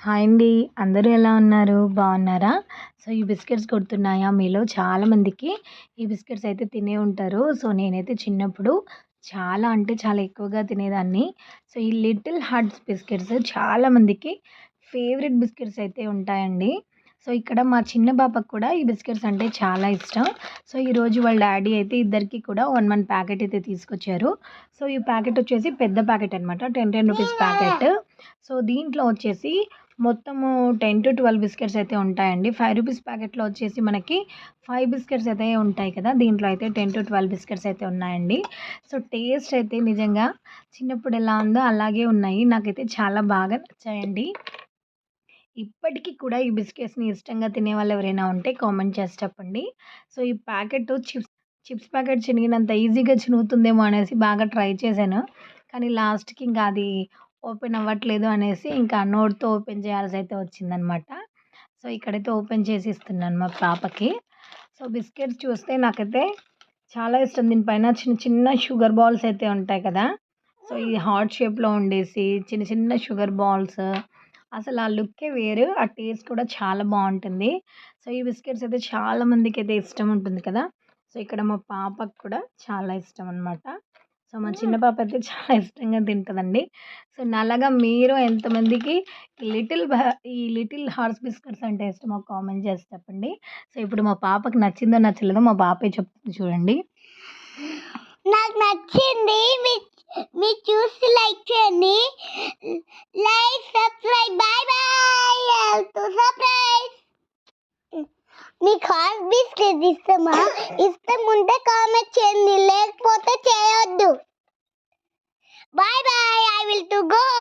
Hi అండి. అందరూ ఎలా ఉన్నారు? బాగున్నారా? సో, ఈ బిస్కెట్స్ గుర్తున్నాయా మీలో చాలామందికి? ఈ బిస్కెట్స్ అయితే తినే ఉంటారు. సో, నేనైతే చిన్నప్పుడు చాలా అంటే చాలా ఎక్కువగా తినేదాన్ని. సో, ఈ లిటిల్ హార్ట్స్ బిస్కెట్స్ చాలామందికి ఫేవరెట్ బిస్కెట్స్ అయితే ఉంటాయండి. సో, ఇక్కడ మా చిన్న పాపకు కూడా ఈ బిస్కెట్స్ అంటే చాలా ఇష్టం. సో, ఈరోజు వాళ్ళ డ్యాడీ అయితే ఇద్దరికీ కూడా 1 ప్యాకెట్ అయితే తీసుకొచ్చారు. సో, ఈ ప్యాకెట్ వచ్చేసి పెద్ద ప్యాకెట్ అనమాట. 10 రూపీస్ ప్యాకెట్. సో, దీంట్లో వచ్చేసి మొత్తము 10-12 బిస్కెట్స్ అయితే ఉంటాయండి. రూ. 5 ప్యాకెట్‌లో వచ్చేసి మనకి 5 బిస్కెట్స్ అయితే ఉంటాయి కదా! దీంట్లో అయితే 10-12 బిస్కెట్స్ అయితే ఉన్నాయండి. సో, టేస్ట్ అయితే నిజంగా చిన్నప్పుడు ఎలా ఉందో అలాగే ఉన్నాయి. నాకైతే చాలా బాగా నచ్చాయండి. ఇప్పటికి కూడా ఈ బిస్కెట్స్‌ని ఇష్టంగా తినేవాళ్ళు ఎవరైనా ఉంటే కామెంట్ చేసి చెప్పండి. సో, ఈ ప్యాకెట్ చిప్స్ ప్యాకెట్ చినిగినంత ఈజీగా చినుగుతుందేమో అనేసి బాగా ట్రై చేశాను. కానీ లాస్ట్‌కి ఇంకా అది ఓపెన్ అవ్వట్లేదు అనేసి ఇంకా నోట్‌తో ఓపెన్ చేయాల్సయితే వచ్చిందనమాట. సో, ఇక్కడైతే ఓపెన్ చేసి ఇస్తున్నాను మా పాపకి. సో, బిస్కెట్స్ చూస్తే నాకైతే చాలా ఇష్టం. దీనిపైన చిన్న చిన్న షుగర్ బాల్స్ అయితే ఉంటాయి కదా! సో, ఈ హార్ట్ షేప్‌లో ఉండేసి చిన్న చిన్న షుగర్ బాల్స్ అసలు ఆ లుక్కే వేరు. ఆ టేస్ట్ కూడా చాలా బావుంటుంది. సో, ఈ బిస్కెట్స్ అయితే చాలా మందికైతే ఇష్టం ఉంటుంది కదా! సో, ఇక్కడ మా పాపకి కూడా చాలా ఇష్టం అనమాట. సో, మా చిన్న పాప అయితే చాలా ఇష్టంగా తింటదండి. సో, నాలాగా మీరు ఎంతమందికి ఈ లిటిల్ హార్స్ బిస్కెట్స్ అంటే ఇష్టమో కామెంట్ చేసి చెప్పండి. సో, ఇప్పుడు మా పాపకి నచ్చిందో నచ్చలేదో మా పాపే చెప్తుంది చూడండి. నాకు నచ్చింది. మీరు చూసి లైక్ చేయండి. Like subscribe bye bye to surprise. మీకు హార్ట్ బిస్కెట్ ఇష్టమా? ఇష్టం ఉంటే కామెంట్ చేయండి, లేకపోతే చేయొద్దు. Bye bye. I will to go.